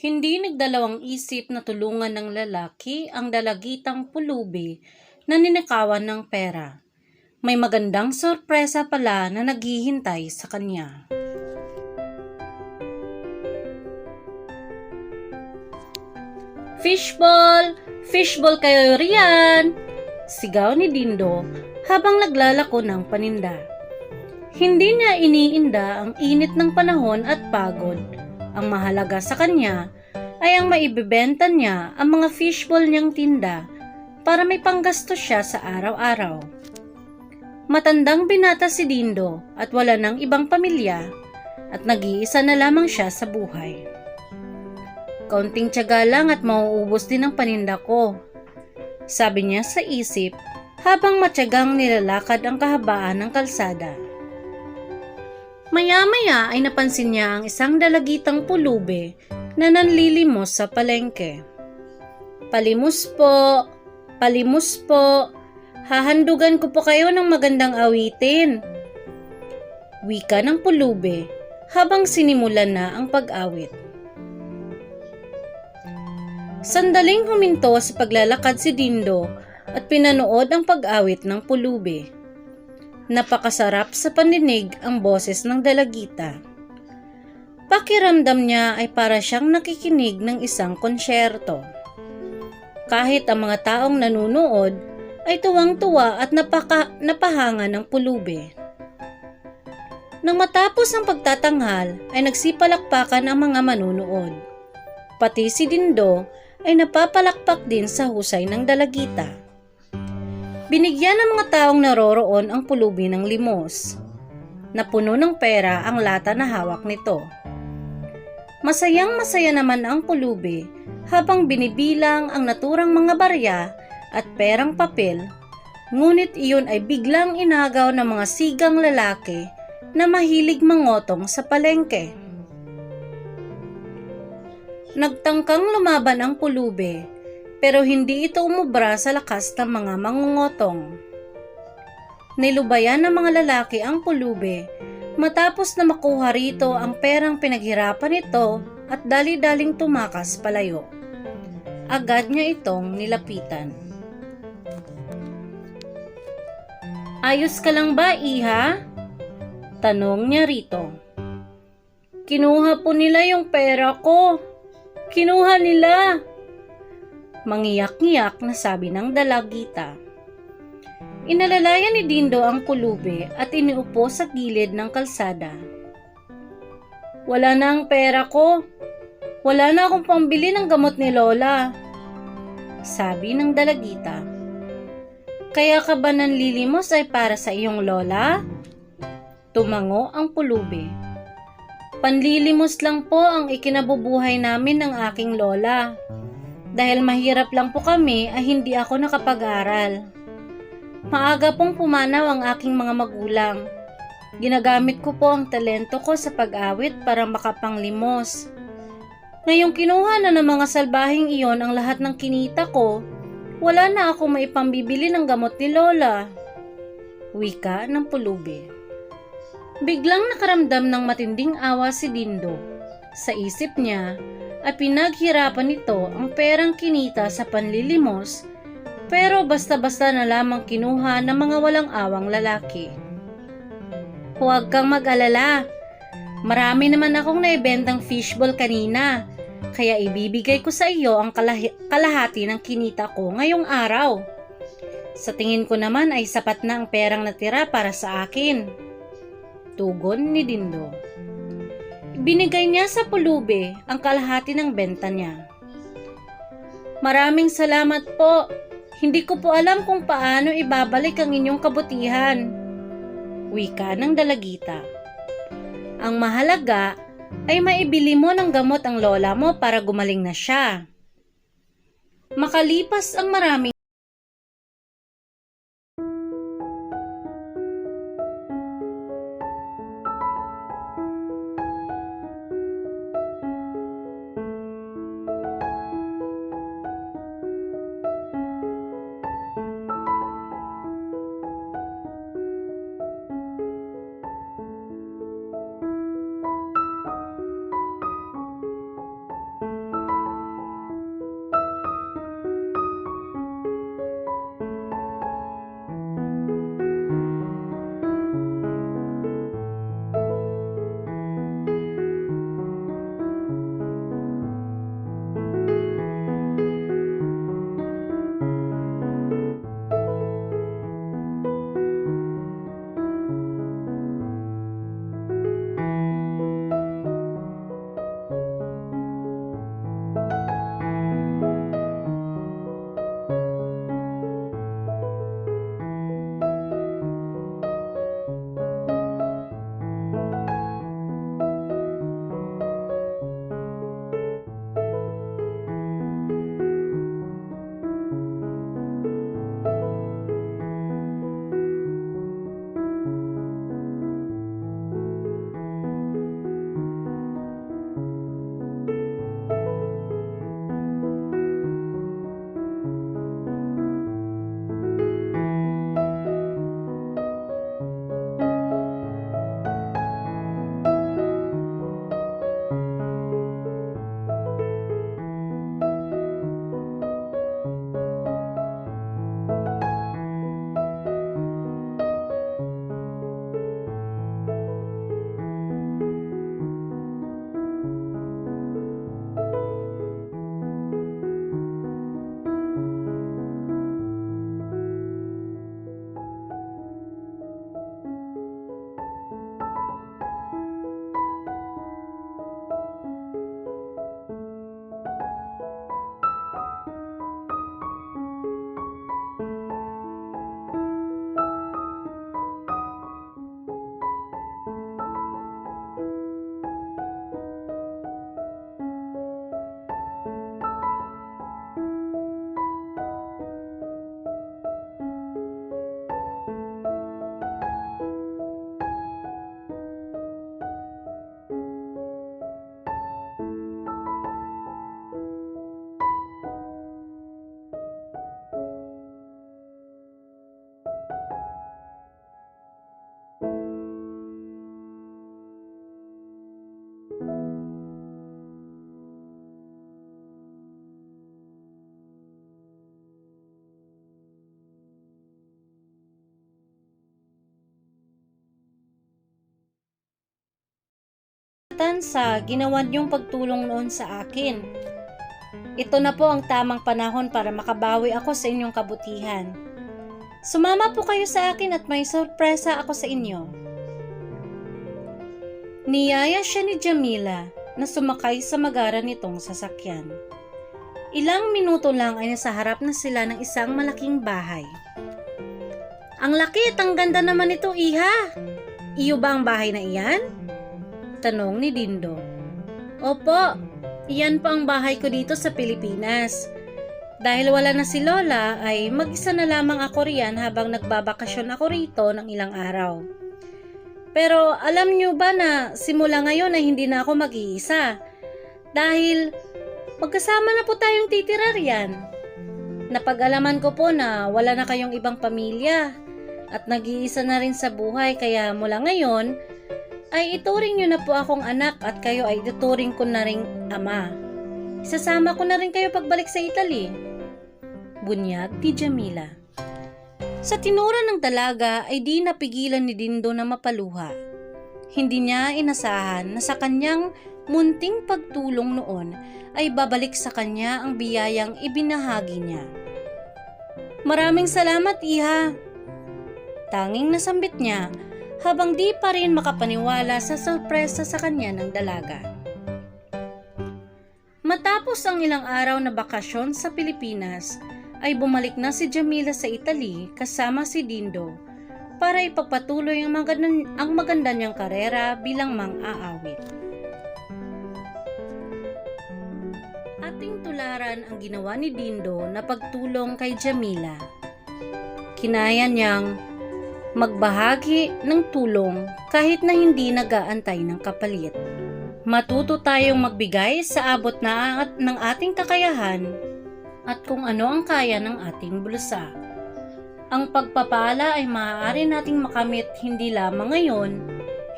Hindi nagdalawang isip na tulungan ng lalaki ang dalagitang pulubi na ninakawan ng pera. May magandang sorpresa pala na naghihintay sa kanya. Fishball! Fishball kayo riyan! Sigaw ni Dindo habang naglalako ng paninda. Hindi niya iniinda ang init ng panahon at pagod. Ang mahalaga sa kanya ay ang maibebenta niya ang mga fishball niyang tinda para may panggastos siya sa araw-araw. Matandang binata si Dindo at wala ng ibang pamilya at nag-iisa na lamang siya sa buhay. Kaunting tiyaga lang at mauubos din ang paninda ko, sabi niya sa isip habang matyagang nilalakad ang kahabaan ng kalsada. Maya-maya ay napansin niya ang isang dalagitang pulube na nanlilimos sa palengke. Palimus po, palimus po, hahandugan ko po kayo ng magandang awitin. Wika ng pulube habang sinimulan na ang pag-awit. Sandaling huminto sa paglalakad si Dindo at pinanood ang pag-awit ng pulube. Napakasarap sa pandinig ang boses ng dalagita. Pakiramdam niya ay para siyang nakikinig ng isang konsyerto. Kahit ang mga taong nanunood ay tuwang-tuwa at napahanga ng pulube. Nang matapos ang pagtatanghal ay nagsipalakpakan ang mga manunood. Pati si Dindo ay napapalakpak din sa husay ng dalagita. Binigyan ng mga taong naroroon ang pulubi ng limos. Napuno ng pera ang lata na hawak nito. Masayang-masaya naman ang pulubi habang binibilang ang naturang mga barya at perang papel, ngunit iyon ay biglang inagaw ng mga sigang lalaki na mahilig mangotong sa palengke. Nagtangkang lumaban ang pulubi, pero hindi ito umubra sa lakas ng mga mangungotong. Nilubayan ng mga lalaki ang pulubi matapos na makuha rito ang perang pinaghirapan nito at dali-daling tumakas palayo. Agad niya itong nilapitan. Ayos ka lang ba, iha? Tanong niya rito. Kinuha po nila yung pera ko. Kinuha nila. Mangiyak-ngiyak na sabi ng dalagita. Inalalayan ni Dindo ang pulubi at iniupo sa gilid ng kalsada. Wala na ang pera ko. Wala na akong pambili ng gamot ni Lola, sabi ng dalagita. Kaya ka ba nanlilimos ay para sa iyong lola? Tumango ang pulubi. Panlilimos lang po ang ikinabubuhay namin ng aking lola. Dahil mahirap lang po kami ay hindi ako nakapag-aral. Maaga pong pumanaw ang aking mga magulang. Ginagamit ko po ang talento ko sa pag-awit para makapanglimos. Ngayong kinuha na ng mga salbahing iyon ang lahat ng kinita ko, wala na ako maipambibili ng gamot ni Lola. Wika ng pulubi. Biglang nakaramdam ng matinding awa si Dindo. Sa isip niya ay pinaghirapan nito ang perang kinita sa panlilimos, pero basta-basta na lamang kinuha ng mga walang awang lalaki. Huwag kang mag-alala. Marami naman akong naibentang fishball kanina, kaya ibibigay ko sa iyo ang kalahati ng kinita ko ngayong araw. Sa tingin ko naman ay sapat na ang perang natira para sa akin. Tugon ni Dindo. Binigay niya sa pulubi ang kalahati ng benta niya. Maraming salamat po. Hindi ko po alam kung paano ibabalik ang inyong kabutihan. Wika ng dalagita. Ang mahalaga ay maibili mo ng gamot ang lola mo para gumaling na siya. Makalipas ang maraming pasalamatan sa ginawa niyong pagtulong noon sa akin. Ito na po ang tamang panahon para makabawi ako sa inyong kabutihan. Sumama po kayo sa akin at may sorpresa ako sa inyo. Niyaya siya ni Jamila na sumakay sa magara nitong sasakyan. Ilang minuto lang ay nasa harap na sila ng isang malaking bahay. Ang laki at ang ganda naman ito, Iha. Iyo ba ang bahay na iyan? Tanong ni Dindo. Opo, iyan po ang bahay ko dito sa Pilipinas. Dahil wala na si Lola ay mag-isa na lamang ako riyan habang nagbabakasyon ako rito ng ilang araw. Pero alam niyo ba na simula ngayon ay hindi na ako mag-iisa? Dahil magkasama na po tayong titira riyan. Napag-alaman ko po na wala na kayong ibang pamilya at nag-iisa na rin sa buhay kaya mula ngayon ay ituring niyo na po akong anak at kayo ay ituring ko na ring ama. Isasama ko na rin kayo pagbalik sa Italy. Bunyag ni Jamila. Sa tinura ng dalaga ay di napigilan ni Dindo na mapaluha. Hindi niya inasahan na sa kanyang munting pagtulong noon ay babalik sa kanya ang biyayang ibinahagi niya. Maraming salamat, Iha. Tanging nasambit niya habang di pa rin makapaniwala sa sorpresa sa kanya ng dalaga. Matapos ang ilang araw na bakasyon sa Pilipinas, ay bumalik na si Jamila sa Italy kasama si Dindo para ipagpatuloy ang maganda niyang karera bilang mang-aawit. Ating tularan ang ginawa ni Dindo na pagtulong kay Jamila. Kinaya niyang magbahagi ng tulong kahit na hindi nag-aantay ng kapalit. Matuto tayong magbigay sa abot na ng ating kakayahan at kung ano ang kaya ng ating bulsa. Ang pagpapala ay maaari nating makamit hindi lamang ngayon,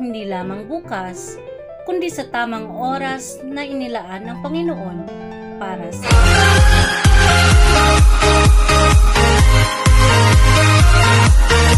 hindi lamang bukas, kundi sa tamang oras na inilaan ng Panginoon para sa